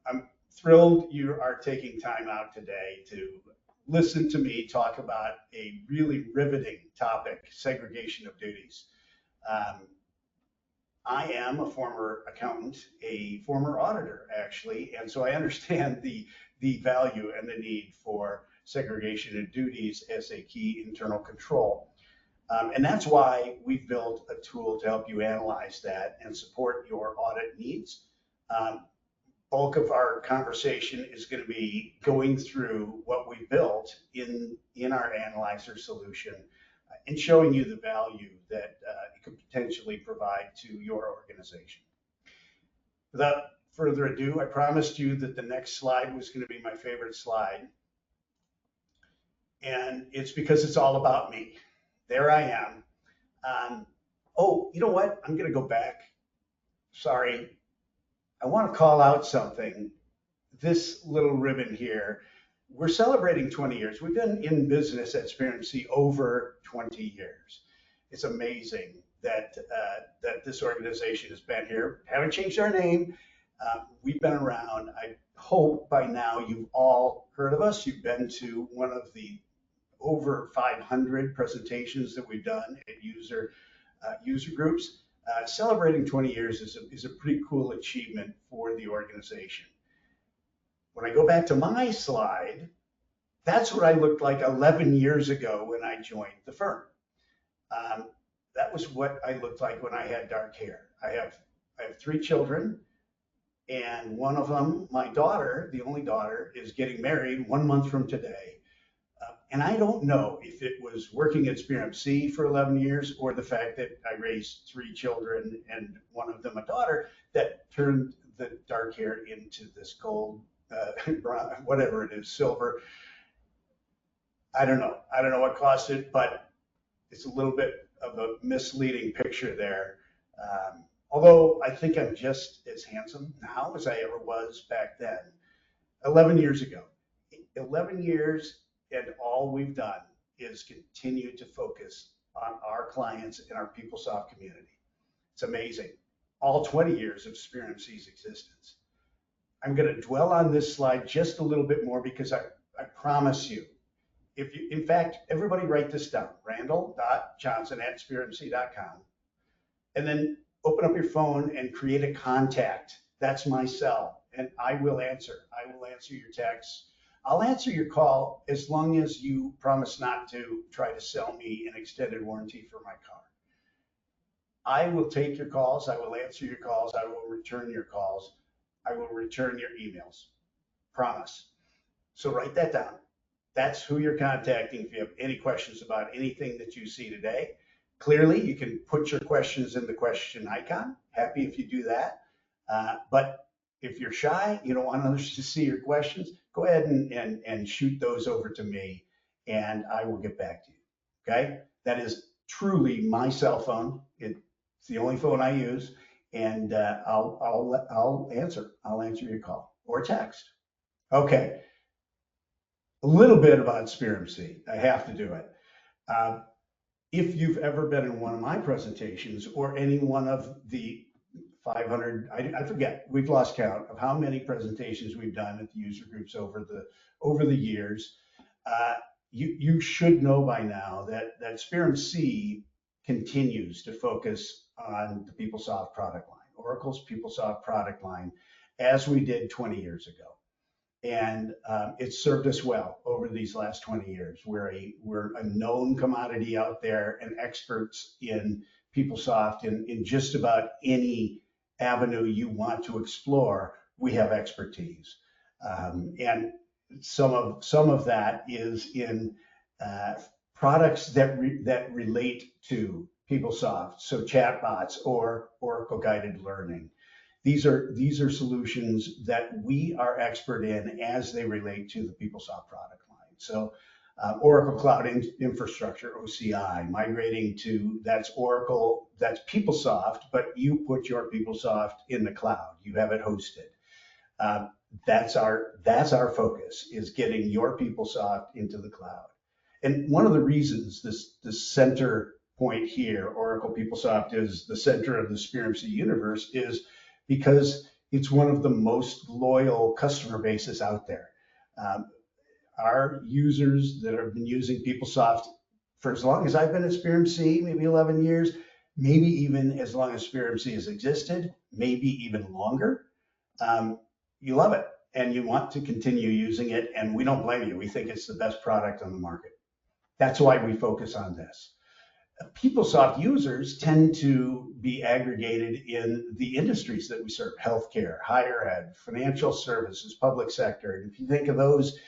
I'm thrilled you are taking time out today to listen to me talk about a really riveting topic, segregation of duties. Um, I am a former accountant, a former auditor, actually, and so I understand the value and the need for segregation of duties as a key internal control. And that's why we've built a tool to help you analyze that and support your audit needs. Um, Bulk of our conversation is going to be going through what we built in our analyzer solution and showing you the value that it could potentially provide to your organization. Without further ado, I promised you that the next slide was going to be my favorite slide. And it's because it's all about me. There I am. Oh, you know what? I'm going to go back. Sorry. I want to call out something. This little ribbon here, we're celebrating 20 years. We've been in business at SpearMC over 20 years. It's amazing that that this organization has been here. Haven't changed our name. We've been around. I hope by now you've all heard of us. You've been to one of the over 500 presentations that we've done at user groups. Celebrating 20 years is a pretty cool achievement for the organization. When I go back to my slide, that's what I looked like 11 years ago when I joined the firm. That was what I looked like when I had dark hair. I have 3 children, and one of them, my daughter, the only daughter, is getting married 1 month from today. And I don't know if it was working at SpearMC for 11 years or the fact that I raised 3 children and one of them a daughter that turned the dark hair into this gold, whatever it is, silver. I don't know. I don't know what caused it, but it's a little bit of a misleading picture there. Although I think I'm just as handsome now as I ever was back then, 11 years ago. 11 years. And all we've done is continue to focus on our clients and our PeopleSoft community. It's amazing. All 20 years of SpearMC's existence. I'm going to dwell on this slide just a little bit more because I promise you, if you, in fact, everybody write this down, randall.johnson@spearmc.com, and then open up your phone and create a contact. That's my cell, and I will answer. I will answer your texts. I'll answer your call as long as you promise not to try to sell me an extended warranty for my car. I will take your calls. I will answer your calls. I will return your calls. I will return your emails. Promise. So write that down. That's who you're contacting if you have any questions about anything that you see today. Clearly, you can put your questions in the question icon. Happy if you do that. But if you're shy, you don't want others to see your questions, go ahead and shoot those over to me and I will get back to you, okay? That is truly my cell phone. It's the only phone I use, and I'll answer your call or text. Okay, a little bit about SpearMC. I have to do it. If you've ever been in one of my presentations or any one of the 500, I forget, we've lost count of how many presentations we've done at the user groups over the years. You should know by now that SpearMC continues to focus on the PeopleSoft product line, Oracle's PeopleSoft product line, as we did 20 years ago. And it's served us well over these last 20 years. We're a known commodity out there and experts in PeopleSoft in just about any avenue you want to explore. We have expertise, and some of that is in products that relate to PeopleSoft, so chatbots or Oracle guided learning. These are solutions that we are expert in as they relate to the PeopleSoft product line. So Oracle Cloud Infrastructure, OCI, migrating to, that's Oracle, that's PeopleSoft, but you put your PeopleSoft in the cloud. You have it hosted. That's our focus, is getting your PeopleSoft into the cloud. And one of the reasons this center point here, Oracle PeopleSoft, is the center of the SpearMC universe, is because It's one of the most loyal customer bases out there. Um, our users that have been using PeopleSoft for as long as I've been at SpearMC, maybe 11 years, maybe even as long as SpearMC has existed, maybe even longer. You love it and you want to continue using it, and we don't blame you. We think it's the best product on the market. That's why we focus on this. PeopleSoft users tend to be aggregated in the industries that we serve: healthcare, higher ed, financial services, public sector. And if you think of those,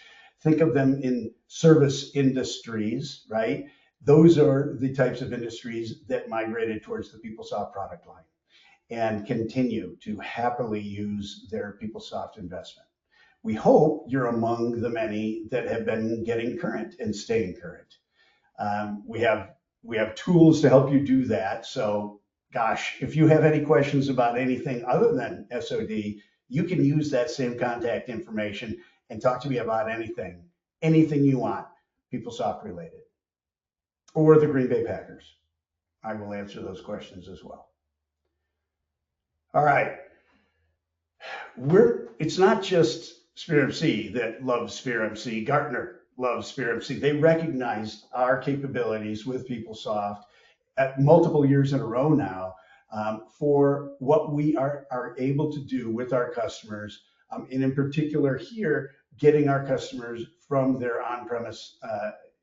think of them in service industries, right? Those are the types of industries that migrated towards the PeopleSoft product line and continue to happily use their PeopleSoft investment. We hope you're among the many that have been getting current and staying current. We have tools to help you do that. So, gosh, if you have any questions about anything other than SOD, you can use that same contact information and talk to me about anything you want, PeopleSoft related, or the Green Bay Packers. I will answer those questions as well. All right. It's not just SpearMC that loves SpearMC. Gartner loves SpearMC. They recognized our capabilities with PeopleSoft at multiple years in a row now, for what we are able to do with our customers, and in particular here, getting our customers from their on-premise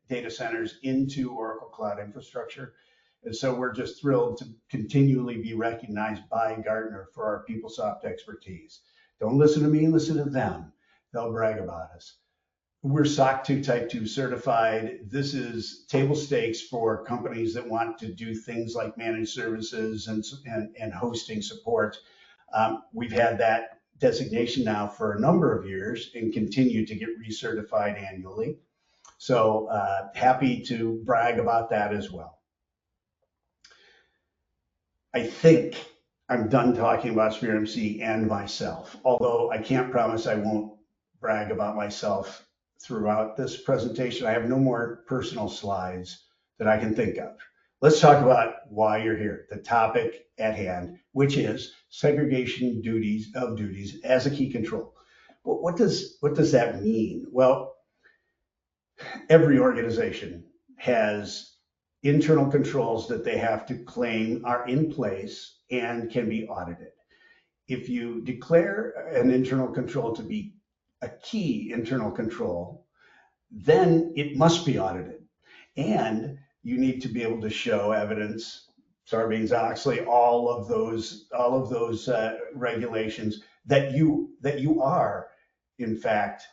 data centers into Oracle Cloud Infrastructure. And so we're just thrilled to continually be recognized by Gartner for our PeopleSoft expertise. Don't listen to me, listen to them. They'll brag about us. We're SOC 2 Type 2 certified. This is table stakes for companies that want to do things like managed services and hosting support. We've had that designation now for a number of years and continue to get recertified annually. So happy to brag about that as well. I think I'm done talking about SpearMC and myself, although I can't promise I won't brag about myself throughout this presentation. I have no more personal slides that I can think of. Let's talk about why you're here, the topic at hand, which is segregation of duties as a key control. What does that mean? Well, every organization has internal controls that they have to claim are in place and can be audited. If you declare an internal control to be a key internal control, then it must be audited. And you need to be able to show evidence, Sarbanes-Oxley, all of those regulations that you are, in fact,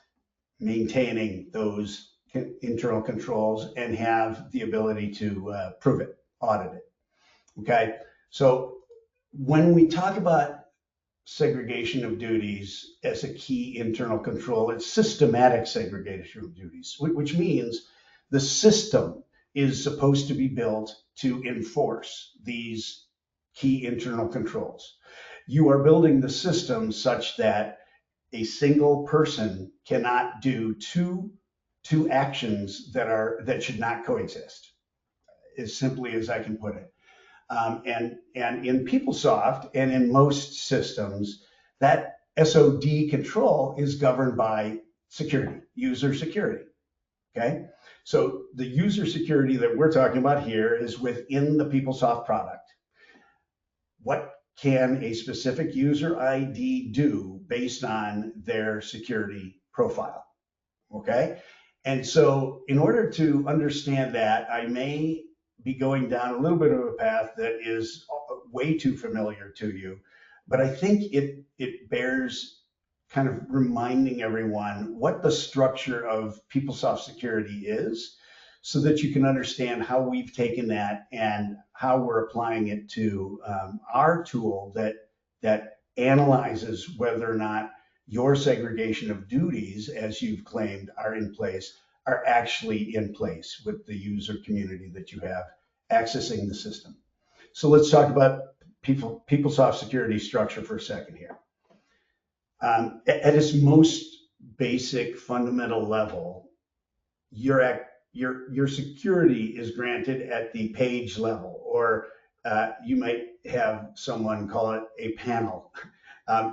maintaining those internal controls and have the ability to prove it, audit it. Okay, so when we talk about segregation of duties as a key internal control, it's systematic segregation of duties, which means the system is supposed to be built to enforce these key internal controls. You are building the system such that a single person cannot do two actions that should not coexist, as simply as I can put it. And in PeopleSoft and in most systems, that SOD control is governed by security, user security. Okay, so the user security that we're talking about here is within the PeopleSoft product. What can a specific user ID do based on their security profile? Okay, and so in order to understand that, I may be going down a little bit of a path that is way too familiar to you, but I think it bears kind of reminding everyone what the structure of PeopleSoft security is, so that you can understand how we've taken that and how we're applying it to our tool that analyzes whether or not your segregation of duties, as you've claimed, are in place, are actually in place with the user community that you have accessing the system. So let's talk about PeopleSoft security structure for a second here. At its most basic fundamental level, your security is granted at the page level, or you might have someone call it a panel.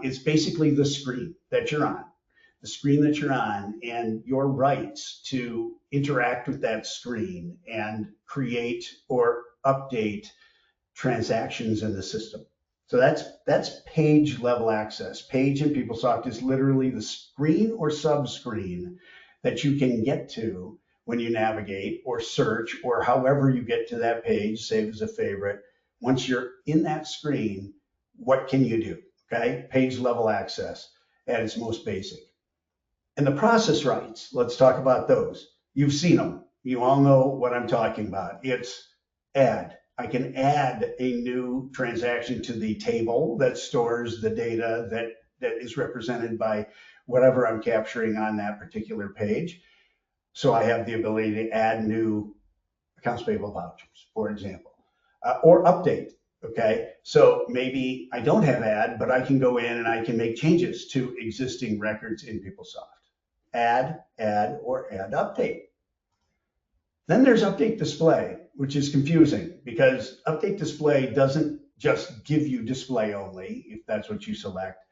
It's basically the screen that you're on, and your rights to interact with that screen and create or update transactions in the system. So that's page level access. Page in PeopleSoft is literally the screen or sub-screen that you can get to when you navigate or search or however you get to that page, save as a favorite. Once you're in that screen, what can you do? Okay, page level access at its most basic. And the process rights, let's talk about those. You've seen them. You all know what I'm talking about. It's add. I can add a new transaction to the table that stores the data that is represented by whatever I'm capturing on that particular page. So I have the ability to add new accounts payable vouchers, for example, or update. Okay, so maybe I don't have add, but I can go in and I can make changes to existing records in PeopleSoft. Add, or add update. Then there's update display, which is confusing because update display doesn't just give you display only, if that's what you select.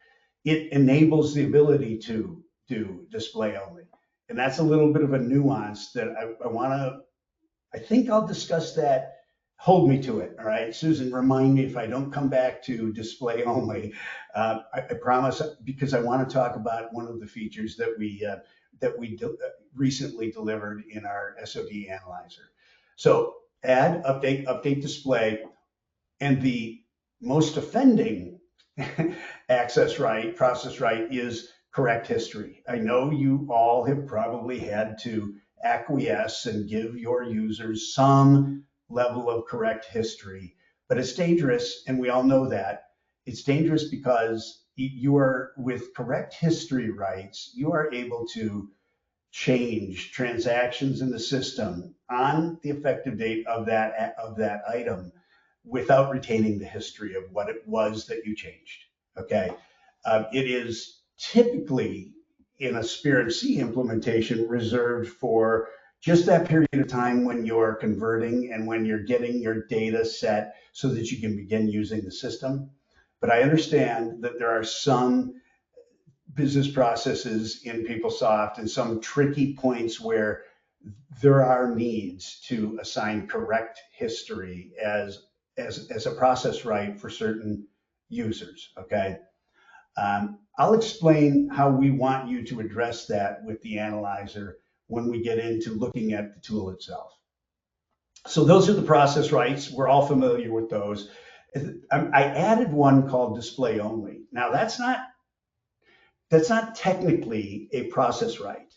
It enables the ability to do display only. And that's a little bit of a nuance that I think I'll discuss that. Hold me to it, all right? Susan, remind me if I don't come back to display only. I promise, because I want to talk about one of the features that we recently delivered in our SOD analyzer. So add, update display, and the most offending process right is correct history. I know you all have probably had to acquiesce and give your users some level of correct history, but it's dangerous, and we all know that. It's dangerous because you are, with correct history rights, you are able to change transactions in the system on the effective date of that item without retaining the history of what it was that you changed. Okay, it is typically in a SpearMC implementation reserved for just that period of time when you're converting and when you're getting your data set so that you can begin using the system. But I understand that there are some business processes in PeopleSoft and some tricky points where there are needs to assign correct history as a process right for certain users, okay? I'll explain how we want you to address that with the analyzer when we get into looking at the tool itself. So those are the process rights. We're all familiar with those. I added one called display only. Now that's not technically a process right.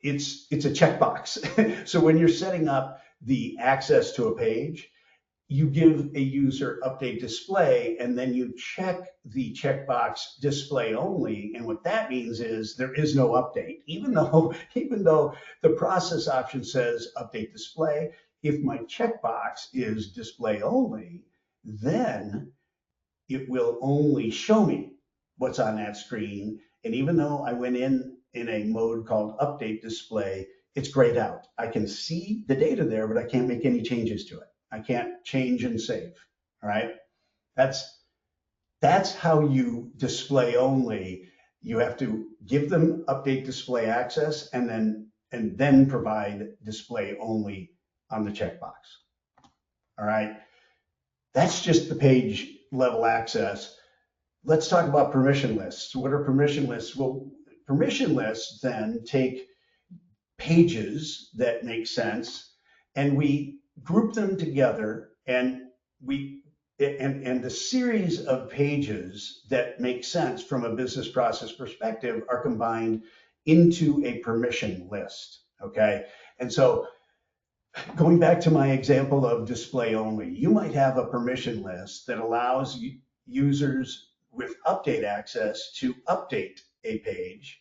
It's a checkbox. So when you're setting up the access to a page, you give a user update display, and then you check the checkbox display only. And what that means is there is no update, even though the process option says update display. If my checkbox is display only, then it will only show me what's on that screen. And even though I went in a mode called update display, it's grayed out. I can see the data there, but I can't make any changes to it. I can't change and save. All right. That's how you display only. You have to give them update display access and then provide display only on the checkbox. All right. That's just the page level access. Let's talk about permission lists. What are permission lists? Well, permission lists then take pages that make sense and we group them together, and the series of pages that make sense from a business process perspective are combined into a permission list. Okay, and so going back to my example of display only, you might have a permission list that allows users with update access to update a page,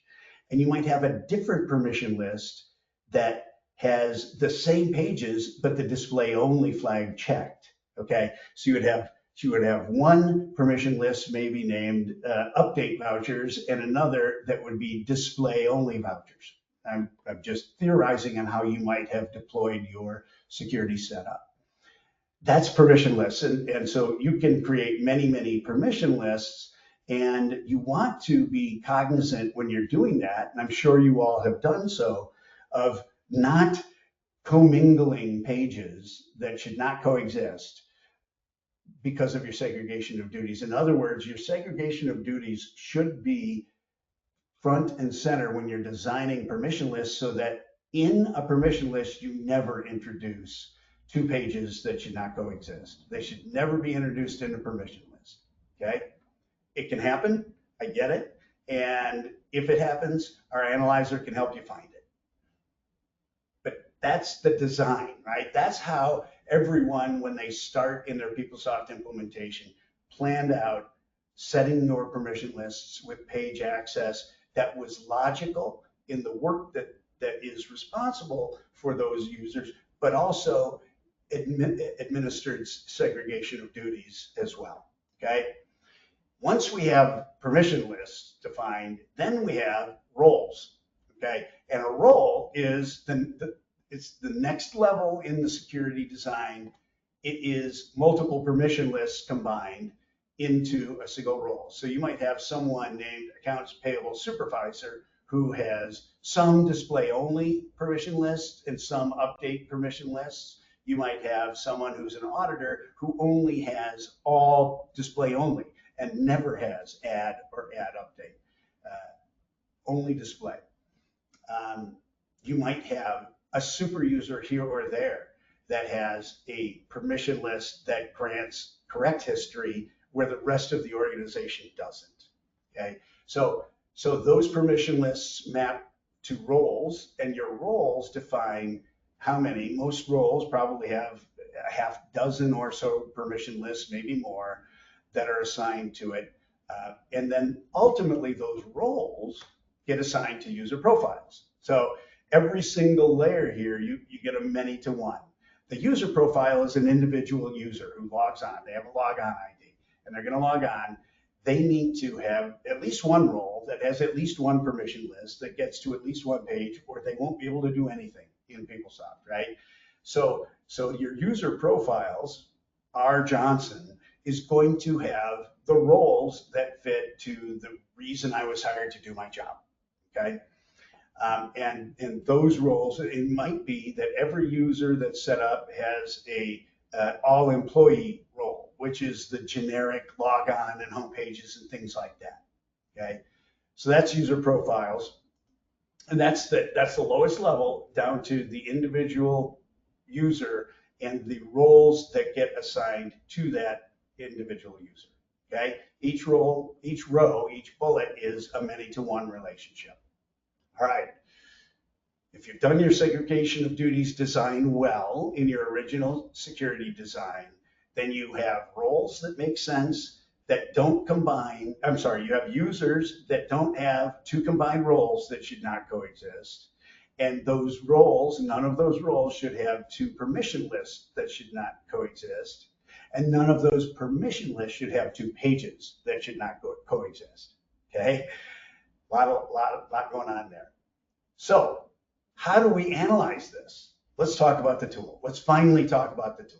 and you might have a different permission list that has the same pages, but the display only flag checked. Okay, so you would have one permission list maybe named update vouchers and another that would be display only vouchers. I'm just theorizing on how you might have deployed your security setup. That's permission lists, and so you can create many permission lists, And you want to be cognizant when you're doing that, and I'm sure you all have done so, of not commingling pages that should not coexist because of your segregation of duties. In other words, your segregation of duties should be front and center when you're designing permission lists, so that in a permission list, you never introduce two pages that should not coexist. They should never be introduced in a permission list, okay? It can happen, I get it. And if it happens, our analyzer can help you find it. But that's the design, right? That's how everyone, when they start in their PeopleSoft implementation, planned out setting your permission lists with page access that was logical in the work that is responsible for those users, but also administered segregation of duties as well, okay? Once we have permission lists defined, then we have roles, okay? And a role is it's the next level in the security design. It is multiple permission lists combined into a single role. So you might have someone named Accounts Payable Supervisor who has some display only permission lists and some update permission lists. You might have someone who's an auditor who only has all display only and never has add or add update, only display. You might have a super user here or there that has a permission list that grants correct history where the rest of the organization doesn't, okay? So those permission lists map to roles, and your roles define how many. Most roles probably have a half dozen or so permission lists, maybe more, that are assigned to it. And then ultimately those roles get assigned to user profiles. So every single layer here, you get a many to one. The user profile is an individual user who logs on. They have a logon ID, and they're going to log on. They need to have at least one role that has at least one permission list that gets to at least one page, or they won't be able to do anything in PeopleSoft, right? So your user profiles, R. Johnson, is going to have the roles that fit to the reason I was hired to do my job, okay? And those roles, it might be that every user that's set up has a all employee role, which is the generic logon and home pages and things like that, okay? So that's user profiles. And that's the lowest level down to the individual user and the roles that get assigned to that individual user, okay? Each role, each row, each bullet is a many to one relationship. All right. If you've done your segregation of duties design well in your original security design, then you have roles that make sense that don't combine. I'm sorry, you have users that don't have two combined roles that should not coexist. And those roles, none of those roles should have two permission lists that should not coexist. And none of those permission lists should have two pages that should not coexist. Okay? A lot going on there. So how do we analyze this? Let's talk about the tool. Let's finally talk about the tool.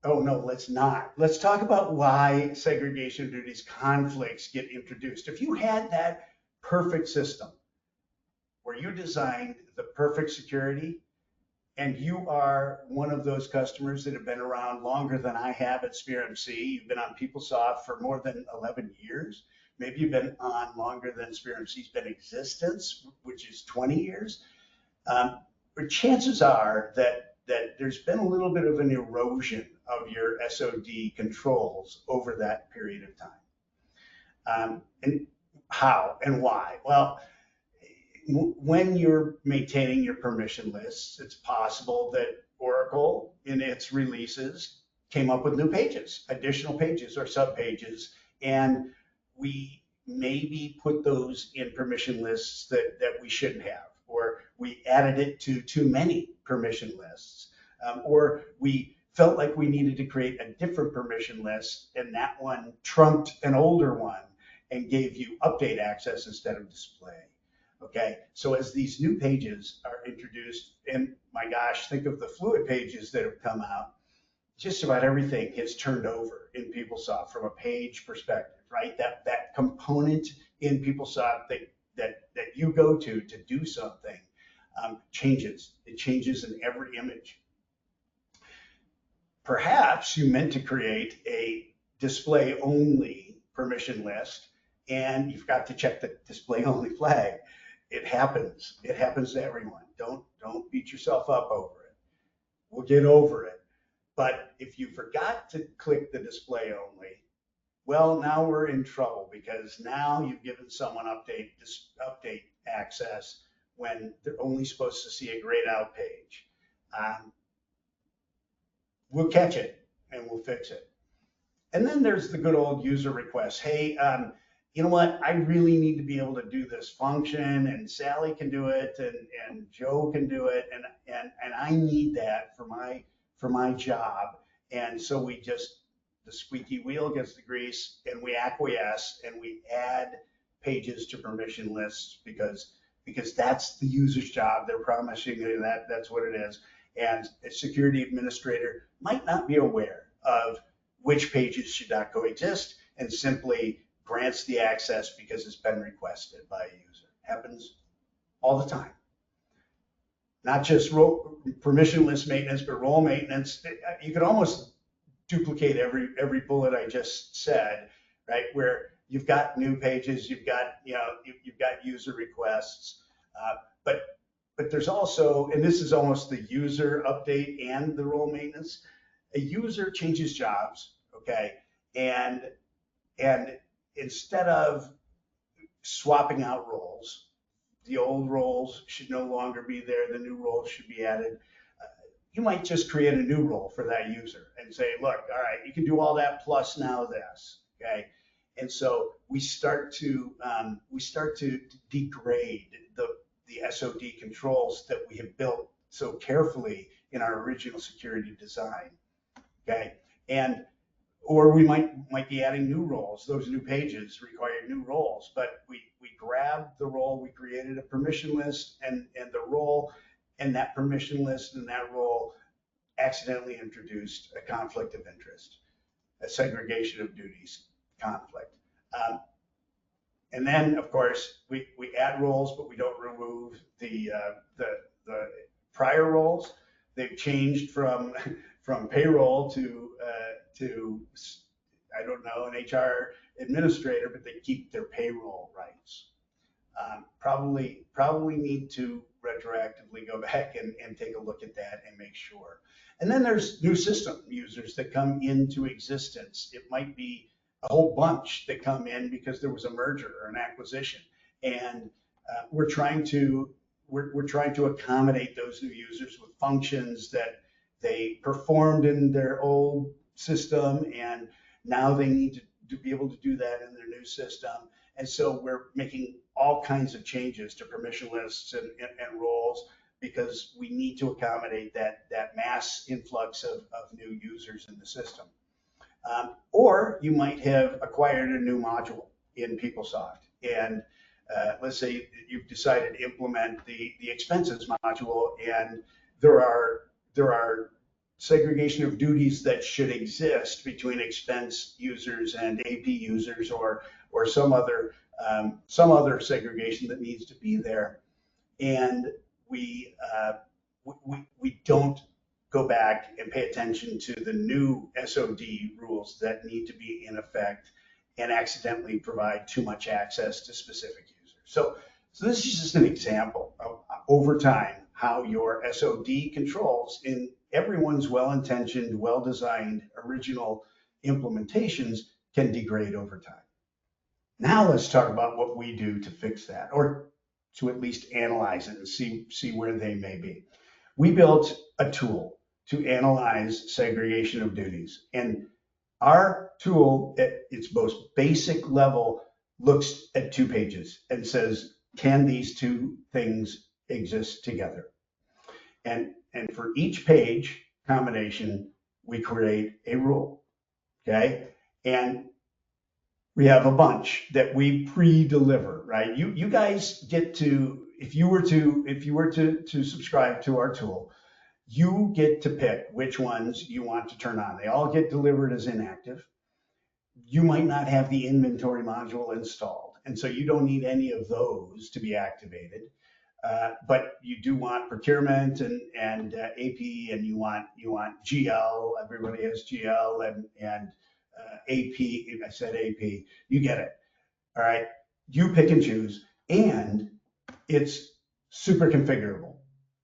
Oh, no, let's not. Let's talk about why segregation of duties conflicts get introduced. If you had that perfect system where you designed the perfect security, and you are one of those customers that have been around longer than I have at SpearMC, you've been on PeopleSoft for more than 11 years, maybe you've been on longer than SpearMC's been in existence, which is 20 years, but chances are that there's been a little bit of an erosion of your SOD controls over that period of time. And how and why? Well, when you're maintaining your permission lists, it's possible that Oracle in its releases came up with new pages, additional pages or subpages, and we maybe put those in permission lists that we shouldn't have, or we added it to too many permission lists, or we felt like we needed to create a different permission list, and that one trumped an older one and gave you update access instead of display. Okay, so as these new pages are introduced, and my gosh, think of the fluid pages that have come out, just about everything gets turned over in PeopleSoft from a page perspective, right? That component in PeopleSoft that you go to do something changes. It changes in every image. Perhaps you meant to create a display only permission list and you forgot to check the display only flag. It happens. It happens to everyone. Don't beat yourself up over it. We'll get over it. But if you forgot to click the display only, well, now we're in trouble because now you've given someone update access when they're only supposed to see a grayed out page. We'll catch it and we'll fix it. And then there's the good old user requests. Hey, you know what? I really need to be able to do this function, and Sally can do it, and Joe can do it, and I need that for my job. And so the squeaky wheel gets the grease, and we acquiesce, and we add pages to permission lists because that's the user's job. They're promising you that's what it is. And a security administrator might not be aware of which pages should not coexist and simply grants the access because it's been requested by a user. Happens all the time. Not just permissionless maintenance, but role maintenance. You could almost duplicate every bullet I just said, right? Where you've got new pages, you've got user requests, but there's also, and this is almost the user update and the role maintenance. A user changes jobs, okay, and instead of swapping out roles, the old roles should no longer be there. The new roles should be added. You might just create a new role for that user and say, look, all right, you can do all that plus now this, okay? And so we start to degrade the SOD controls that we have built so carefully in our original security design, okay? Or we might be adding new roles. Those new pages require new roles, but we grabbed the role, we created a permission list, and the role and that permission list and that role accidentally introduced a conflict of interest, a segregation of duties conflict. And then, of course, we add roles, but we don't remove the prior roles. They've changed from payroll to I don't know, an HR administrator, but they keep their payroll rights. Probably need to retroactively go back and take a look at that and make sure. And then there's new system users that come into existence. It might be a whole bunch that come in because there was a merger or an acquisition, and we're trying to accommodate those new users with functions that they performed in their old system, and now they need to be able to do that in their new system. And so we're making all kinds of changes to permission lists and roles because we need to accommodate that mass influx of new users in the system. Or you might have acquired a new module in PeopleSoft, and let's say you've decided to implement the expenses module, and there are segregation of duties that should exist between expense users and AP users, or some other segregation that needs to be there, and we don't go back and pay attention to the new SOD rules that need to be in effect and accidentally provide too much access to specific users. So this is just an example of over time how your SOD controls in everyone's well-intentioned, well-designed original implementations can degrade over time. Now let's talk about what we do to fix that, or to at least analyze it and see where they may be. We built a tool to analyze segregation of duties, and our tool at its most basic level looks at 2 pages and says, can these 2 things exist together? And for each page combination, we create a rule, okay? And we have a bunch that we pre-deliver, right? You guys get to, if you were to subscribe to our tool, You get to pick which ones you want to turn on. They all get delivered as inactive. You might not have the inventory module installed, and so you don't need any of those to be activated. But you do want procurement and AP, and you want GL. Everybody has GL and AP. I said AP. You get it. All right. You pick and choose, and it's super configurable.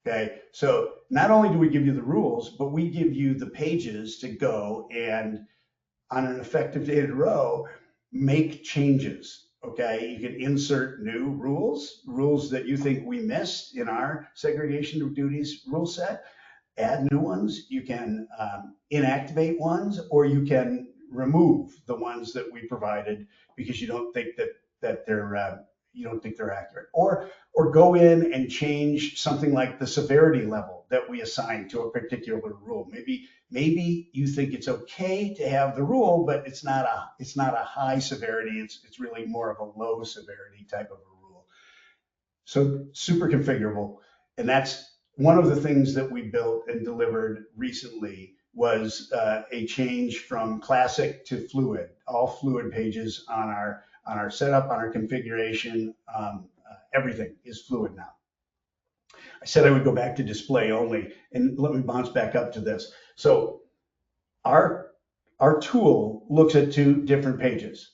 Okay. So not only do we give you the rules, but we give you the pages to go and on an effective dated row, make changes. Okay, you can insert new rules that you think we missed in our segregation of duties rule set, add new ones. You can inactivate ones, or you can remove the ones that we provided because you don't think that they're you don't think they're accurate, or go in and change something like the severity level that we assign to a particular rule. Maybe you think it's okay to have the rule, but it's not a high severity. It's really more of a low severity type of a rule. So super configurable, and that's one of the things that we built and delivered recently was a change from classic to fluid. All fluid pages on our setup, on our configuration, everything is fluid now. I said I would go back to display only, and let me bounce back up to this. So our tool looks at two different pages,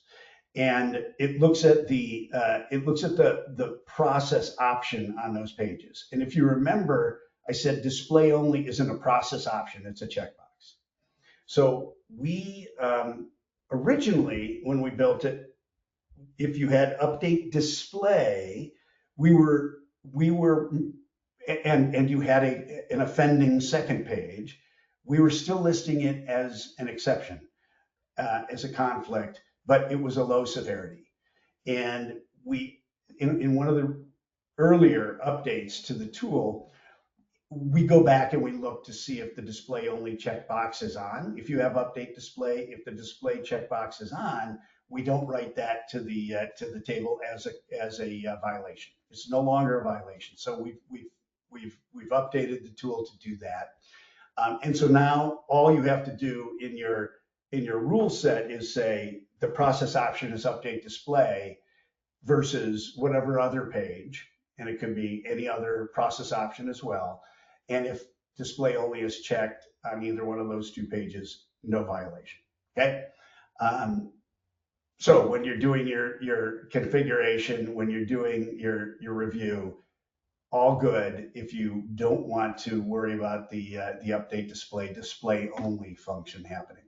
and it looks at the process option on those pages. And if you remember, I said display only isn't a process option; it's a checkbox. So we originally, when we built it, if you had update display, we were and you had an offending second page, we were still listing it as an exception, as a conflict, but it was a low severity. And we, in one of the earlier updates to the tool, we go back and we look to see if the display only checkbox is on. If you have update display, if the display checkbox is on, we don't write that to the table as a violation. It's no longer a violation. So we've updated the tool to do that. And so now all you have to do in your rule set is say the process option is update display versus whatever other page, and it could be any other process option as well. And if display only is checked on either one of those two pages, no violation. Okay. So when you're doing your configuration, when you're doing your review, all good if you don't want to worry about the update display only function happening.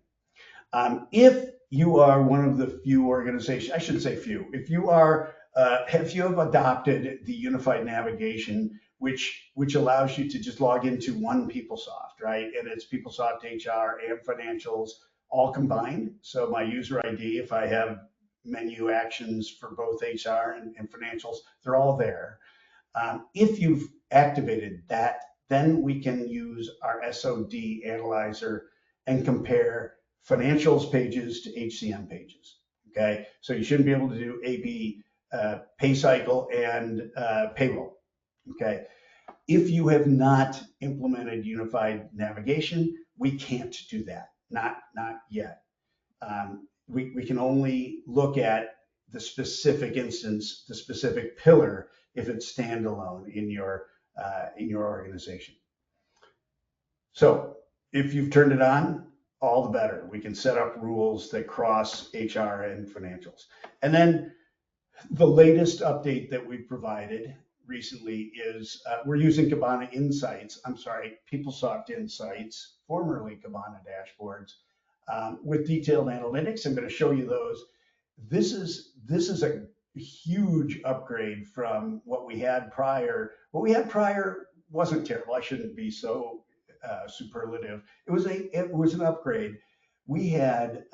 If you are one of the few organizations, I shouldn't say few, if you have adopted the unified navigation, which allows you to just log into one PeopleSoft, right? And it's PeopleSoft HR and financials all combined. So my user ID, if I have menu actions for both HR and financials, they're all there. If you've activated that, then we can use our SOD analyzer and compare financials pages to HCM pages. Okay, so you shouldn't be able to do AP, pay cycle, and payroll. Okay, if you have not implemented unified navigation, we can't do that. Not yet. We can only look at the specific instance, the specific pillar, if it's standalone in your organization. So if you've turned it on, all the better. We can set up rules that cross HR and financials. And then the latest update that we've provided recently is we're using Kibana Insights, PeopleSoft Insights, formerly Kibana Dashboards, with detailed analytics. I'm going to show you those. This is a huge upgrade from what we had prior. What we had prior wasn't terrible. I shouldn't be so superlative. It was an upgrade. We had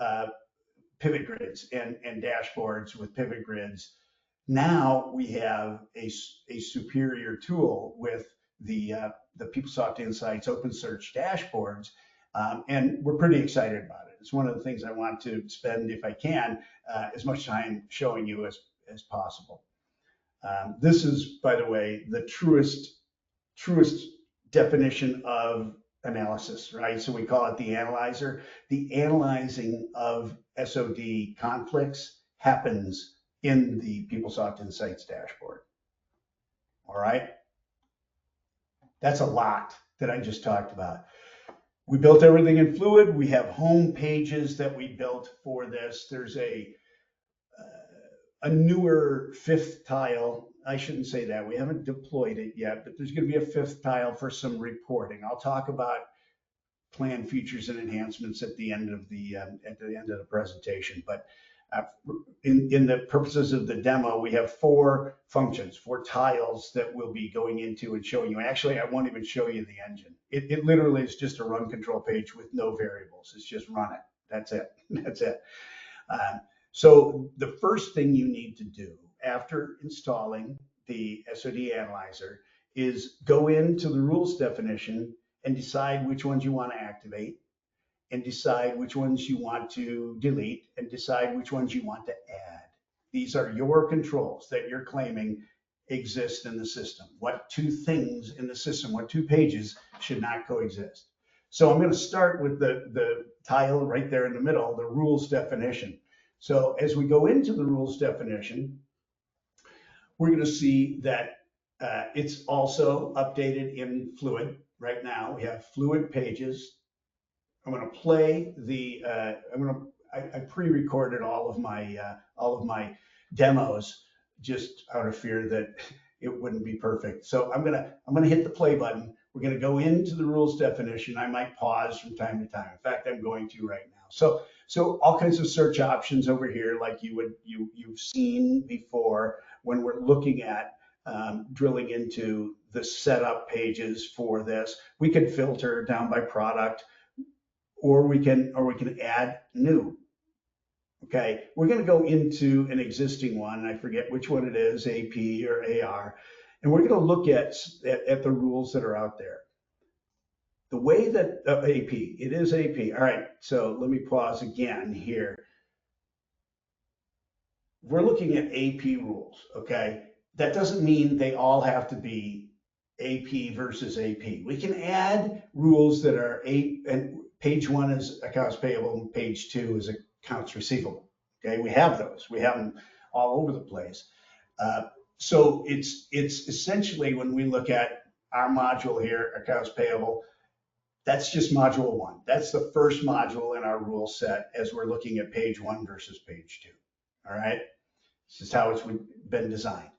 pivot grids and dashboards with pivot grids. Now we have a superior tool with the PeopleSoft Insights Open Search dashboards, and we're pretty excited about it. It's one of the things I want to spend, if I can, as much time showing you as possible. This is, by the way, the truest definition of analysis, right? So we call it the analyzer. The analyzing of SOD conflicts happens in the PeopleSoft Insights dashboard. All right. That's a lot that I just talked about. We built everything in Fluid. We have home pages that we built for this. There's a newer fifth tile. I shouldn't say that. We haven't deployed it yet, but there's going to be a fifth tile for some reporting. I'll talk about plan features and enhancements at the end of the presentation. But in the purposes of the demo, we have 4 functions, 4 tiles that we'll be going into and showing you. Actually, I won't even show you the engine. It literally is just a run control page with no variables. It's just run it. That's it. That's it. So the first thing you need to do after installing the SOD analyzer is go into the rules definition and decide which ones you want to activate, and decide which ones you want to delete, and decide which ones you want to add. These are your controls that you're claiming exist in the system. What 2 things in the system, what 2 pages should not coexist? So I'm going to start with the tile right there in the middle, the rules definition. So as we go into the rules definition, we're going to see that it's also updated in Fluid. Right now, we have Fluid pages. I'm going to play the. I pre-recorded all of my demos just out of fear that it wouldn't be perfect. So I'm gonna hit the play button. We're going to go into the rules definition. I might pause from time to time. In fact, I'm going to right now. So all kinds of search options over here, like you've seen before when we're looking at drilling into the setup pages for this. We could filter down by product, or we can add new. Okay, we're going to go into an existing one, and I forget which one it is, AP or AR, and we're going to look at the rules that are out there. The way that AP, it is AP. All right, so let me pause again here. We're looking at AP rules, okay? That doesn't mean they all have to be AP versus AP. We can add rules that are and page 1 is accounts payable and page 2 is accounts receivable. Okay, we have those. We have them all over the place. So it's essentially, when we look at our module here, accounts payable, that's just module 1. That's the first module in our rule set as we're looking at page 1 versus page 2. All right, this is how it's been designed.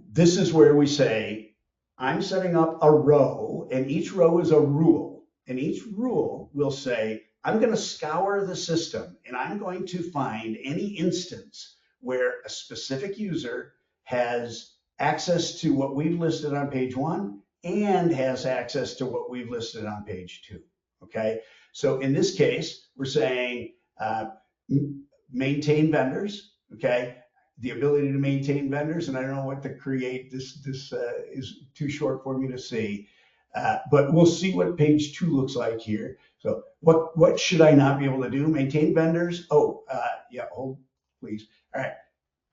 This is where we say, I'm setting up a row, and each row is a rule. And each rule will say, I'm going to scour the system, and I'm going to find any instance where a specific user has access to what we've listed on page 1 and has access to what we've listed on page 2. Okay, so in this case, we're saying maintain vendors. Okay, the ability to maintain vendors, and I don't know what to create. This is too short for me to see, but we'll see what page 2 looks like here. So what should I not be able to do? Maintain vendors. Oh, yeah, hold please. All right,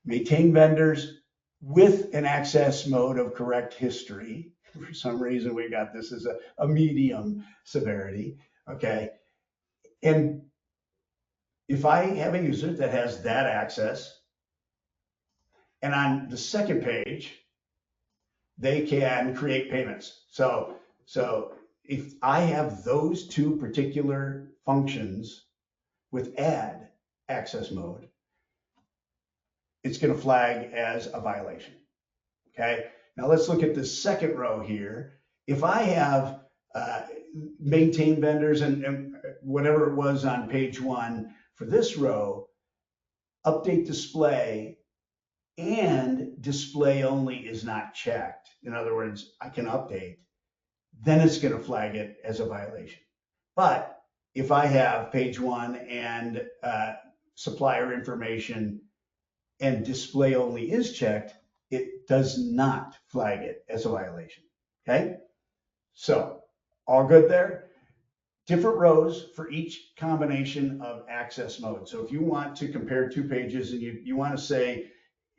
maintain vendors with an access mode of correct history. For some reason, we got this as a medium severity. Okay, and if I have a user that has that access, and on the second page, they can create payments. So if I have those 2 particular functions with add access mode, it's going to flag as a violation. Okay. Now let's look at the second row here. If I have maintain vendors and whatever it was on page 1 for this row, update display and display only is not checked. In other words, I can update, then it's going to flag it as a violation. But if I have page 1 and supplier information and display only is checked, it does not flag it as a violation. Okay, so all good there. Different rows for each combination of access mode. So if you want to compare 2 pages and you want to say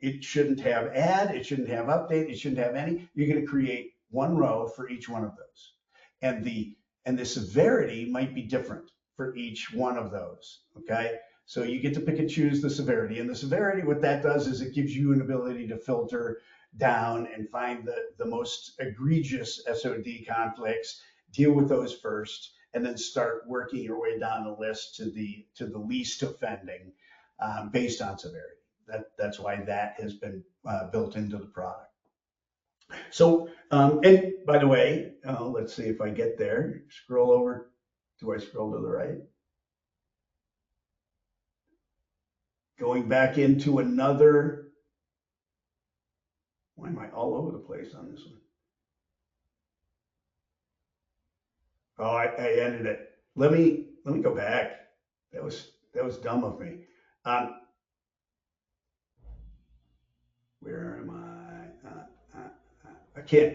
it shouldn't have add, it shouldn't have update, it shouldn't have any, you're going to create 1 row for each one of those. And the And the severity might be different for each one of those, okay? So you get to pick and choose the severity. And the severity, what that does is it gives you an ability to filter down and find the most egregious SOD conflicts, deal with those first, and then start working your way down the list to the least offending based on severity. That's why that has been built into the product. So, and by the way, let's see if I get there. Scroll over. Do I scroll to the right? Going back into another. Why am I all over the place on this one? Oh, I ended it. Let me go back. That was dumb of me. Where am I? I can't.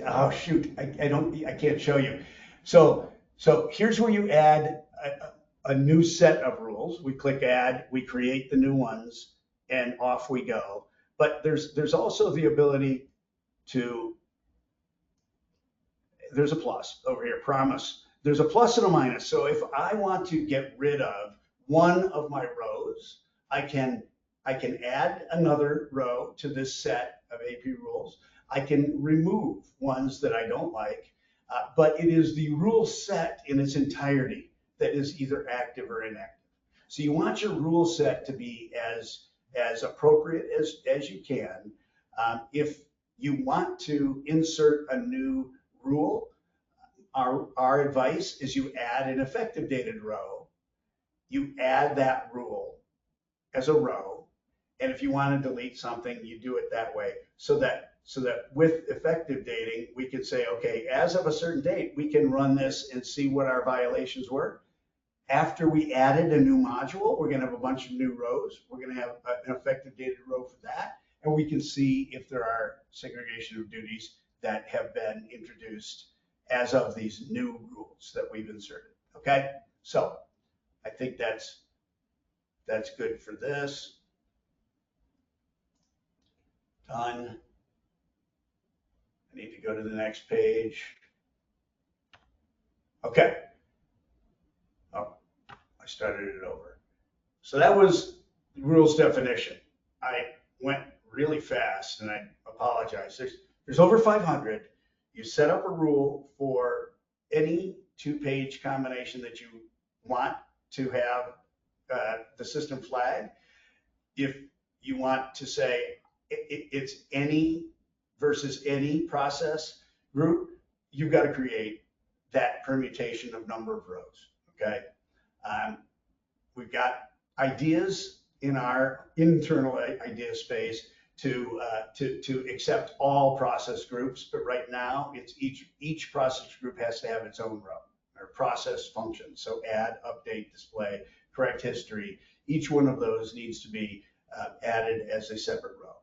Oh shoot! I can't show you. So here's where you add a new set of rules. We click add. We create the new ones, and off we go. But there's also the ability to. There's a plus over here. Promise. There's a plus and a minus. So if I want to get rid of one of my rows, I can add another row to this set of AP rules. I can remove ones that I don't like, but it is the rule set in its entirety that is either active or inactive. So you want your rule set to be as appropriate as you can. If you want to insert a new rule, our advice is you add an effective dated row. You add that rule as a row, and if you want to delete something, you do it that way, so that with effective dating, we can say, okay, as of a certain date, we can run this and see what our violations were. After we added a new module, we're going to have a bunch of new rows. We're going to have an effective dated row for that, and we can see if there are segregation of duties that have been introduced as of these new rules that we've inserted. Okay, so I think that's good for this. Done. I need to go to the next page. Okay. Oh, I started it over. So that was the rules definition. I went really fast, and I apologize. There's over 500. You set up a rule for any two-page combination that you want to have the system flag. If you want to say it's any versus any process group, you've got to create that permutation of number of rows. Okay, we've got ideas in our internal idea space to accept all process groups, but right now it's each process group has to have its own row or process function. So add, update, display, correct history. Each one of those needs to be added as a separate row.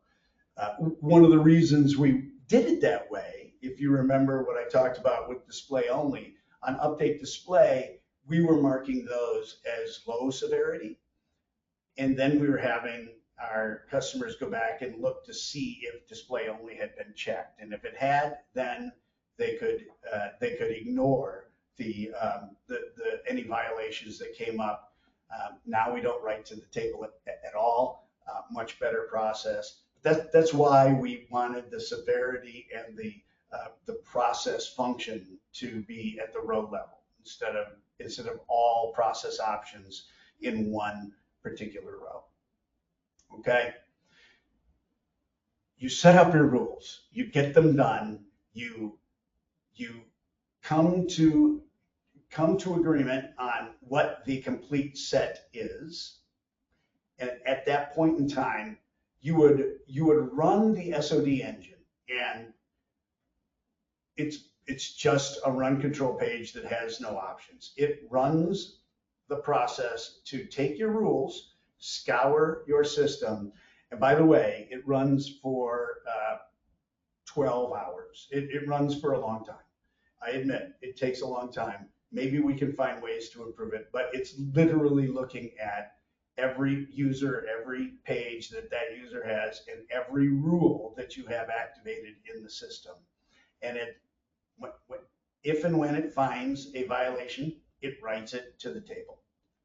One of the reasons we did it that way, if you remember what I talked about with display only, on update display, we were marking those as low severity. And then we were having our customers go back and look to see if display only had been checked. And if it had, then they could ignore the any violations that came up. Now we don't write to the table at all. Much better process. That's why we wanted the severity and the process function to be at the row level instead of all process options in one particular row. Okay. You set up your rules. You get them done. You come to agreement on what the complete set is, and at that point in time, you would run the SOD engine, and it's just a run control page that has no options. It runs the process to take your rules, scour your system, and by the way, it runs for 12 hours. It runs for a long time. I admit it takes a long time. Maybe we can find ways to improve it, but it's literally looking at every user, every page that user has, and every rule that you have activated in the system. And if and when it finds a violation, it writes it to the table.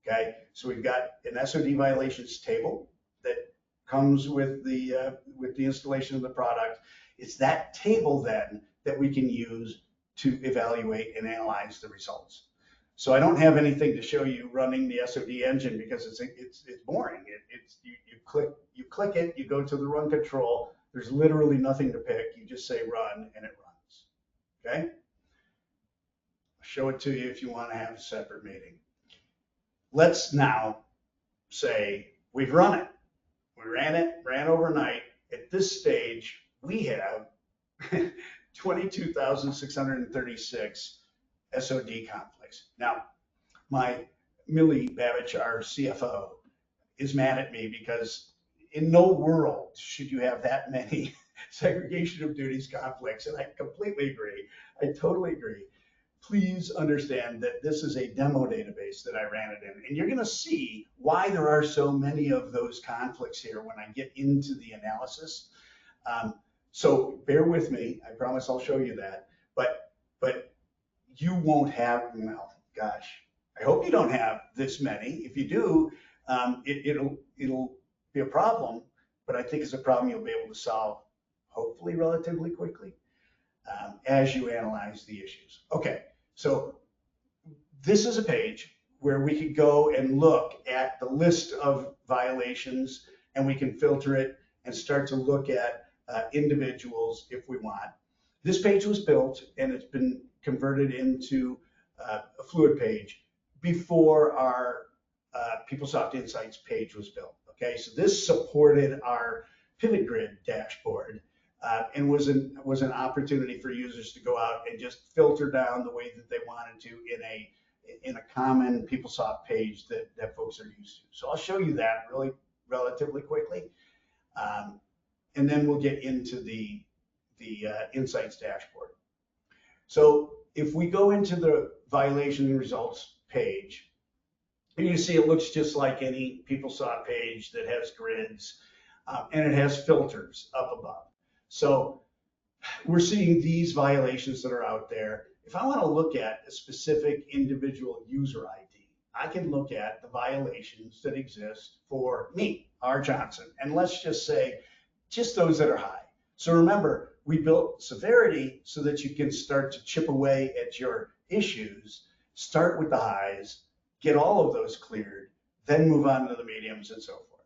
Okay, so we've got an SOD violations table that comes with the installation of the product. It's that table then that we can use to evaluate and analyze the results. So I don't have anything to show you running the SOD engine because it's boring. You click it, you go to the run control. There's literally nothing to pick. You just say run and it runs. Okay? I'll show it to you if you want to have a separate meeting. Let's now say we've run it. We ran overnight. At this stage, we have 22,636 SOD conflicts. Now, my Millie Babich, our CFO, is mad at me because in no world should you have that many segregation of duties conflicts, and I completely agree. I totally agree. Please understand that this is a demo database that I ran it in, and you're going to see why there are so many of those conflicts here when I get into the analysis. So bear with me. I promise I'll show you that. But you won't have, well, gosh, I hope you don't have this many. If you do, it'll be a problem, but I think it's a problem you'll be able to solve, hopefully relatively quickly, as you analyze the issues. Okay, so this is a page where we could go and look at the list of violations, and we can filter it and start to look at individuals if we want. This page was built and it's been converted into a fluid page before our PeopleSoft Insights page was built. Okay, so this supported our pivot grid dashboard and was an opportunity for users to go out and just filter down the way that they wanted to in a common PeopleSoft page that folks are used to. So I'll show you that really relatively quickly, and then we'll get into the Insights dashboard. So if we go into the violation results page, you can see it looks just like any PeopleSoft page that has grids, and it has filters up above. So we're seeing these violations that are out there. If I want to look at a specific individual user ID, I can look at the violations that exist for me, R. Johnson, and let's just say just those that are high. So remember, we built severity so that you can start to chip away at your issues, start with the highs, get all of those cleared, then move on to the mediums and so forth.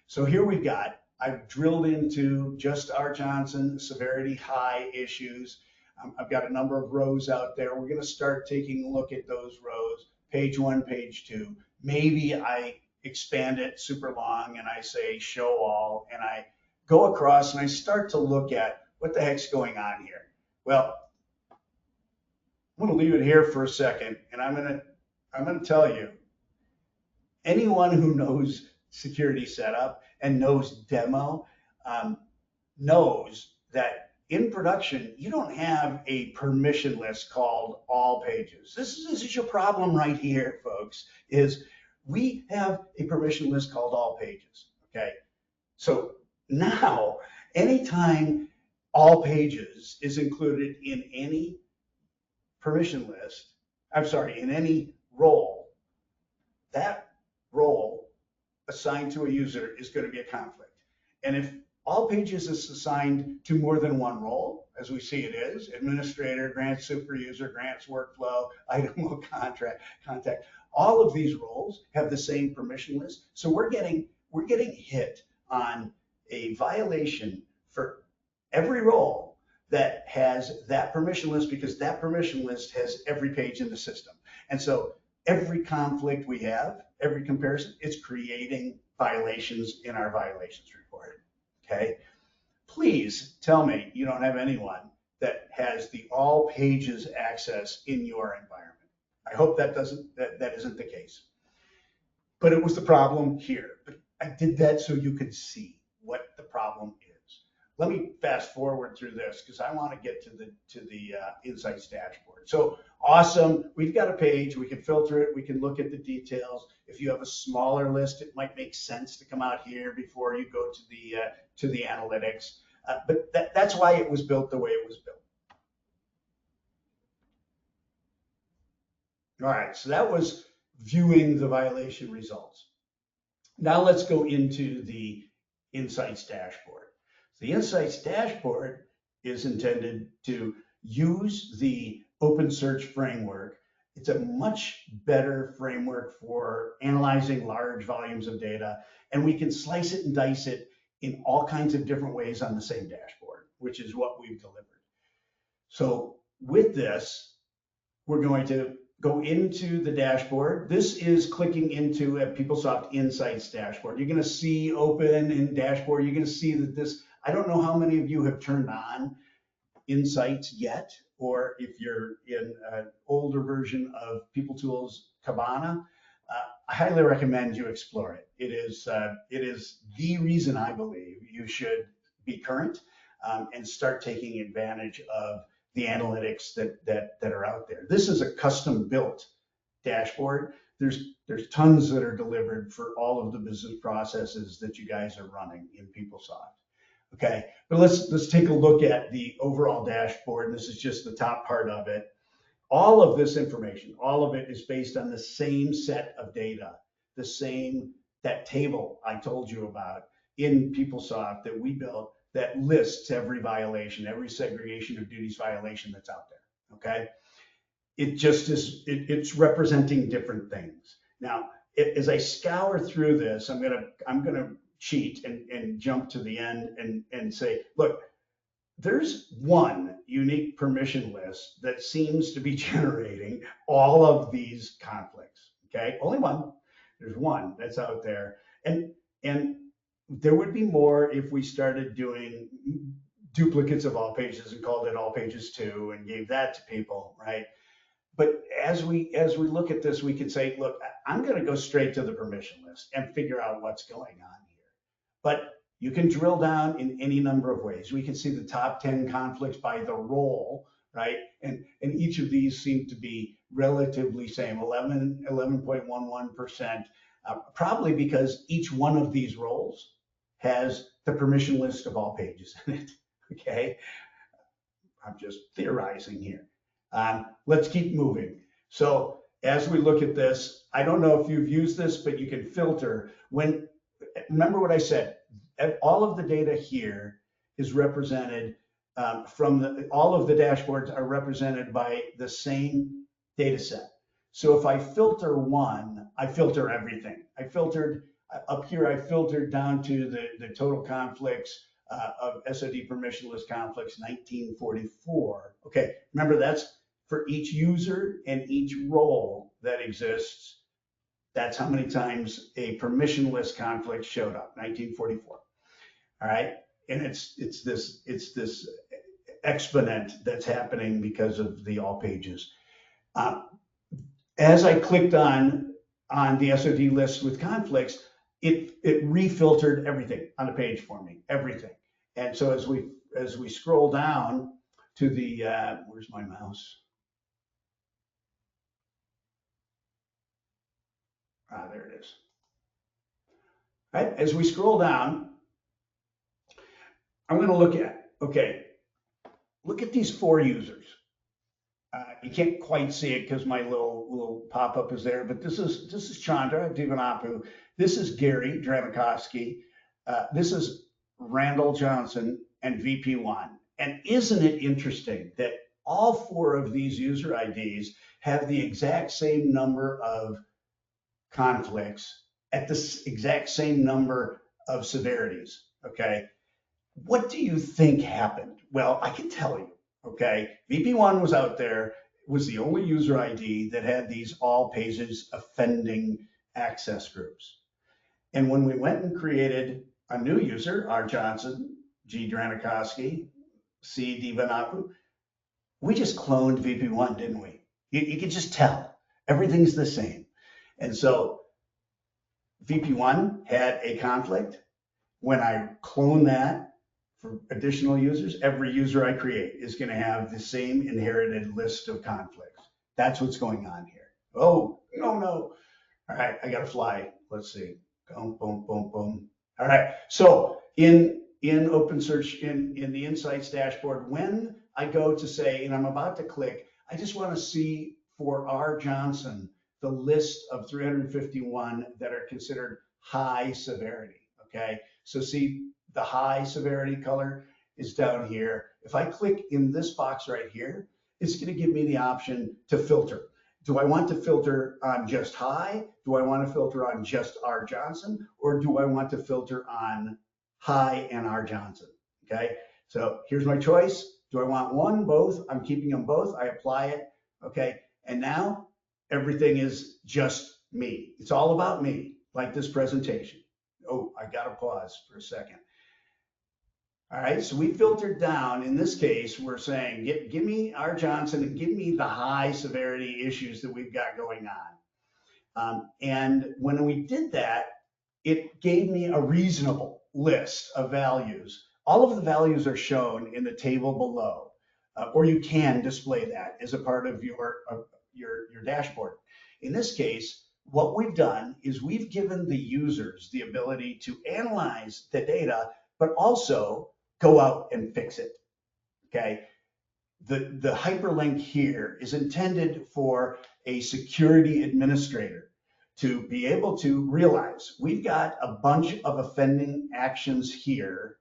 So here we've got, I've drilled into just R. Johnson, severity high issues. I've got a number of rows out there. We're going to start taking a look at those rows, page 1, page 2. Maybe I expand it super long and I say show all, and I go across and I start to look at what the heck's going on here. Well, I'm going to leave it here for a second, and I'm going to tell you, anyone who knows security setup and knows demo knows that in production, you don't have a permission list called all pages. This is your problem right here, folks, is we have a permission list called all pages, okay? So now, anytime all pages is included in any permission list, in any role, that role assigned to a user is going to be a conflict. And if all pages is assigned to more than one role, as we see it is, administrator, grants super user, grants workflow, item will contact, all of these roles have the same permission list. So we're getting hit on a violation for every role that has that permission list, because that permission list has every page in the system. And so every conflict we have, every comparison, it's creating violations in our violations report. Okay, please tell me you don't have anyone that has the all pages access in your environment. I hope that isn't the case. But it was the problem here. But I did that so you could see what the problem is. Let me fast forward through this because I want to get to the Insights dashboard. So awesome, we've got a page, we can filter it, we can look at the details. If you have a smaller list, it might make sense to come out here before you go to the analytics. But that's why it was built the way it was built. All right, so that was viewing the violation results. Now let's go into the Insights dashboard. The Insights dashboard is intended to use the OpenSearch framework. It's a much better framework for analyzing large volumes of data, and we can slice it and dice it in all kinds of different ways on the same dashboard, which is what we've delivered. So with this, we're going to go into the dashboard. This is clicking into a PeopleSoft Insights dashboard. You're going to see open in dashboard. You're going to see that this, I don't know how many of you have turned on Insights yet, or if you're in an older version of PeopleTools Cabana, I highly recommend you explore it. It is the reason I believe you should be current and start taking advantage of the analytics that are out there. This is a custom built dashboard. There's tons that are delivered for all of the business processes that you guys are running in PeopleSoft. Okay, but let's take a look at the overall dashboard. This is just the top part of it. All of this information, all of it is based on the same set of data, that table I told you about in PeopleSoft that we built that lists every violation, every segregation of duties violation that's out there, okay? It just is, it's representing different things. Now, as I scour through this, I'm gonna cheat and jump to the end and say, look, there's one unique permission list that seems to be generating all of these conflicts, okay? Only one, there's one that's out there. And there would be more if we started doing duplicates of all pages and called it all pages 2 and gave that to people, right? But as we look at this, we can say, look, I'm going to go straight to the permission list and figure out what's going on here. But you can drill down in any number of ways. We can see the top 10 conflicts by the role, right? And each of these seem to be relatively same, 11.11%, probably because each one of these roles has the permission list of all pages in it, okay? I'm just theorizing here. Let's keep moving. So as we look at this, I don't know if you've used this, but you can filter. Remember what I said, all of the data here is represented all of the dashboards are represented by the same data set. So if I filter one, I filter everything. I filtered up here, I filtered down to the total conflicts of SOD permissionless conflicts, 1944. Okay, remember that's for each user and each role that exists. That's how many times a permissionless conflict showed up, 1944. All right, and it's this exponent that's happening because of the all pages. As I clicked on the SOD list with conflicts, it refiltered everything on the page for me, everything. And so as we scroll down to the where's my mouse? There it is. Right, as we scroll down, I'm going to look at, okay, look at these 4 users. You can't quite see it because my little pop-up is there, but this is Chandra Divanapu. This is Gary Dranikoski. This is Randall Johnson and VP1. And isn't it interesting that all 4 of these user IDs have the exact same number of conflicts at the exact same number of severities, okay? What do you think happened? Well, I can tell you, okay? VP1 was out there, was the only user ID that had these all pages offending access groups. And when we went and created a new user, R. Johnson, G. Dranikoski, C. Divanapu, we just cloned VP1, didn't we? You can just tell, everything's the same. And so VP1 had a conflict. When I clone that for additional users, every user I create is going to have the same inherited list of conflicts. That's what's going on here. Oh, no. All right, I got to fly. Let's see. Boom, boom, boom, boom. All right, so in OpenSearch, in the Insights dashboard, when I go to say, and I'm about to click, I just want to see for R. Johnson the list of 351 that are considered high severity. Okay, so see the high severity color is down here. If I click in this box right here, it's going to give me the option to filter. Do I want to filter on just high? Do I want to filter on just R. Johnson? Or do I want to filter on high and R. Johnson? Okay, so here's my choice. Do I want one, both? I'm keeping them both. I apply it. Okay, and now everything is just me. It's all about me, like this presentation. Oh, I got to pause for a second. All right, so we filtered down. In this case, we're saying, give me R. Johnson and give me the high severity issues that we've got going on. And when we did that, it gave me a reasonable list of values. All of the values are shown in the table below, or you can display that as a part of your dashboard. In this case, what we've done is we've given the users the ability to analyze the data, but also go out and fix it. Okay. The hyperlink here is intended for a security administrator to be able to realize we've got a bunch of offending actions here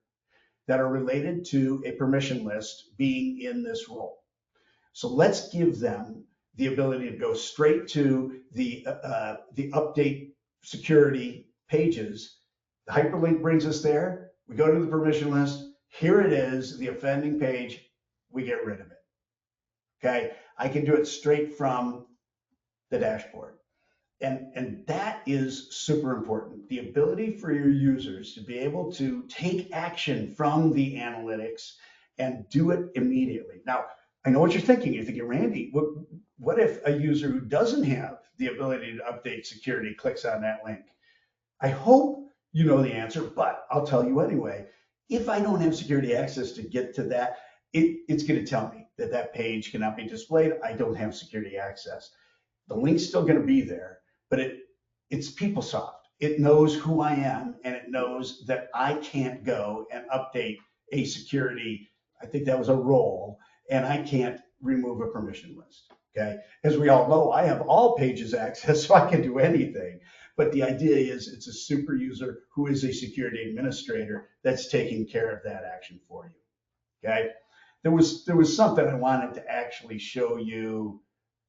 that are related to a permission list being in this role. So let's give them the ability to go straight to the update security pages. The hyperlink brings us there. We go to the permission list. Here it is, the offending page. We get rid of it. Okay, I can do it straight from the dashboard. And that is super important. The ability for your users to be able to take action from the analytics and do it immediately. Now, I know what you're thinking. You're thinking, Randy, what if a user who doesn't have the ability to update security clicks on that link? I hope you know the answer, but I'll tell you anyway. If I don't have security access to get to that, it's going to tell me that that page cannot be displayed. I don't have security access. The link's still going to be there, but it's PeopleSoft. It knows who I am, and it knows that I can't go and update a security. I think that was a role, and I can't remove a permission list. Okay, as we all know, I have all pages access, so I can do anything. But the idea is it's a super user who is a security administrator that's taking care of that action for you. Okay, there was something I wanted to actually show you.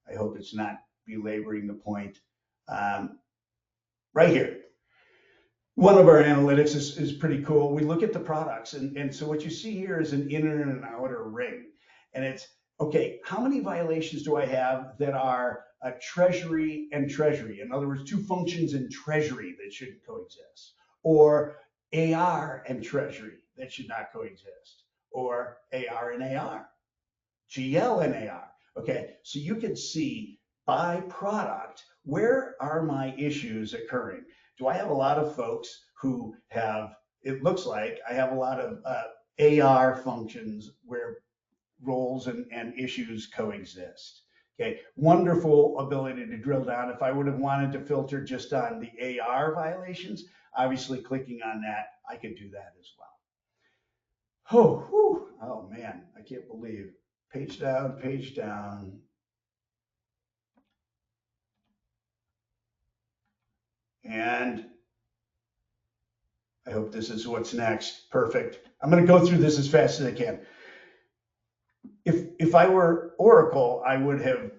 I hope it's not belaboring the point. Right here. One of our analytics is pretty cool. We look at the products, and so what you see here is an inner and an outer ring. And it's, okay, how many violations do I have that are a treasury and treasury? In other words, two functions in treasury that shouldn't coexist. Or AR and treasury that should not coexist. Or AR and AR, GL and AR. Okay, so you can see by product, where are my issues occurring? Do I have a lot of folks who have, it looks like I have a lot of AR functions where roles and issues coexist. Okay, wonderful ability to drill down. If I would have wanted to filter just on the AR violations, obviously clicking on that, I could do that as well. Oh man, I can't believe. Page down, page down. And I hope this is what's next. Perfect. I'm going to go through this as fast as I can. If I were Oracle, I would have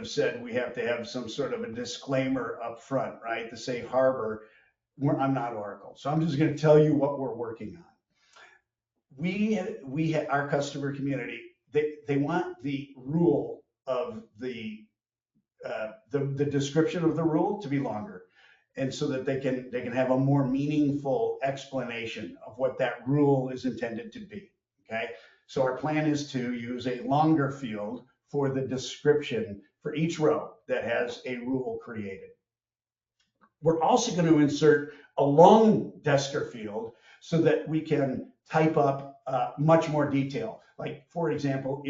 said we have to have some sort of a disclaimer up front, right? The safe harbor. I'm not Oracle, so I'm just going to tell you what we're working on. Our customer community, they want the rule of the description of the rule to be longer, and so that they can have a more meaningful explanation of what that rule is intended to be. Okay, so our plan is to use a longer field for the description for each row that has a rule created. We're also going to insert a long Desker field so that we can type up much more detail. Like, for example,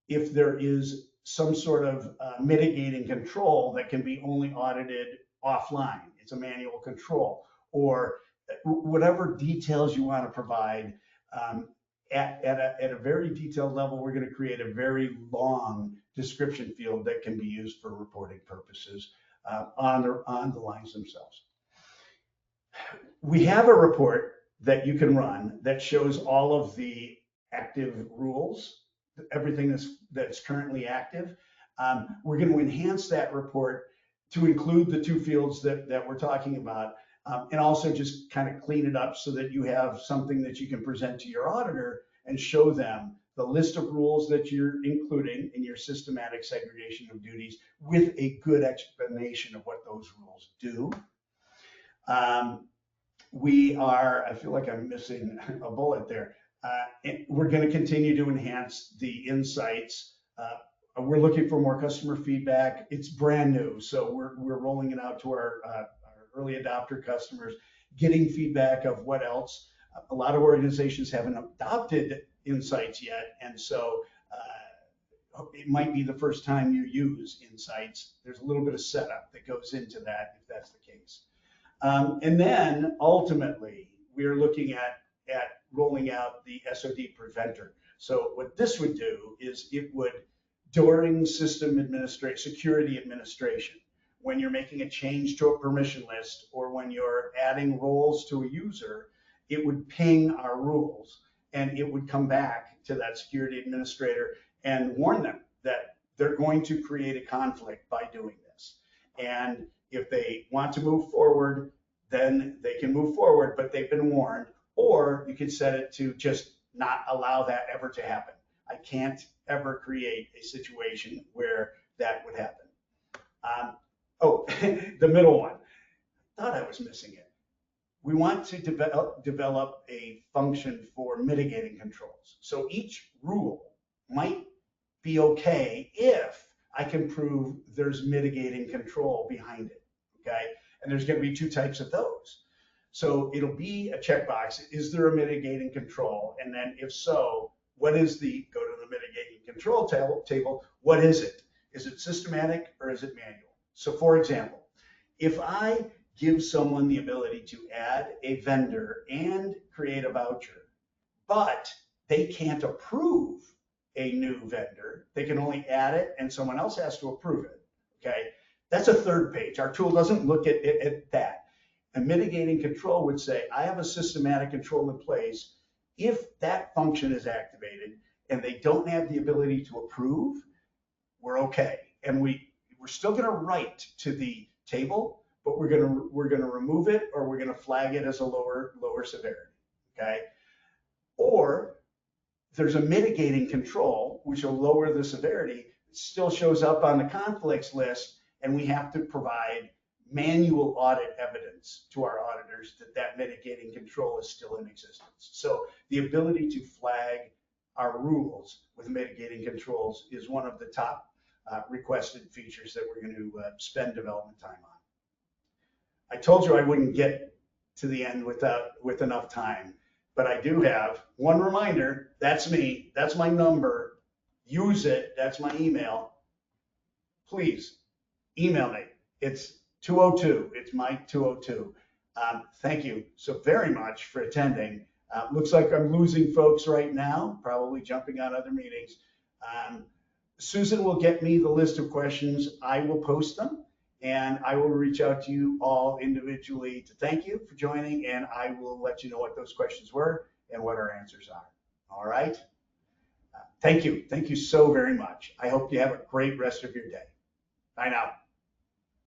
if there is some sort of mitigating control that can be only audited offline, it's a manual control, or whatever details you want to provide. at a very detailed level, we're going to create a very long description field that can be used for reporting purposes on the lines themselves. We have a report that you can run that shows all of the active rules, everything that's currently active. We're going to enhance that report to include the two fields that we're talking about, and also just kind of clean it up so that you have something that you can present to your auditor and show them the list of rules that you're including in your systematic segregation of duties with a good explanation of what those rules do. I feel like I'm missing a bullet there. We're going to continue to enhance the insights. We're looking for more customer feedback. It's brand new, so we're rolling it out to our early adopter customers, getting feedback of what else. A lot of organizations haven't adopted insights yet, and so it might be the first time you use insights. There's a little bit of setup that goes into that if that's the case. And then ultimately, we're looking at rolling out the SOD preventer. So what this would do is it would, during system administration, security administration, when you're making a change to a permission list or when you're adding roles to a user, it would ping our rules and it would come back to that security administrator and warn them that they're going to create a conflict by doing this. And if they want to move forward, then they can move forward, but they've been warned. Or you could set it to just not allow that ever to happen. I can't ever create a situation where that would happen. The middle one. Thought I was missing it. We want to develop a function for mitigating controls. So each rule might be okay if I can prove there's mitigating control behind it, okay? And there's going to be two types of those. So it'll be a checkbox. Is there a mitigating control? And then if so, what is go to the mitigating control table, what is it? Is it systematic or is it manual? So for example, if I give someone the ability to add a vendor and create a voucher, but they can't approve a new vendor, they can only add it and someone else has to approve it, okay? That's a third page. Our tool doesn't look at that. A mitigating control would say, I have a systematic control in place. If that function is activated and they don't have the ability to approve, we're okay. And we're still going to write to the table, but we're going to remove it or we're going to flag it as a lower severity, okay? Or there's a mitigating control, which will lower the severity. It still shows up on the conflicts list, and we have to provide manual audit evidence to our auditors that mitigating control is still in existence. So the ability to flag our rules with mitigating controls is one of the top requested features that we're going to spend development time on. I told you I wouldn't get to the end with enough time, but I do have one reminder. That's me. That's my number. Use it. That's my email. Please email me. It's 202. It's my 202. Thank you so very much for attending. Looks like I'm losing folks right now, probably jumping on other meetings. Susan will get me the list of questions. I will post them, and I will reach out to you all individually to thank you for joining, and I will let you know what those questions were and what our answers are. All right? Thank you. Thank you so very much. I hope you have a great rest of your day. Bye now.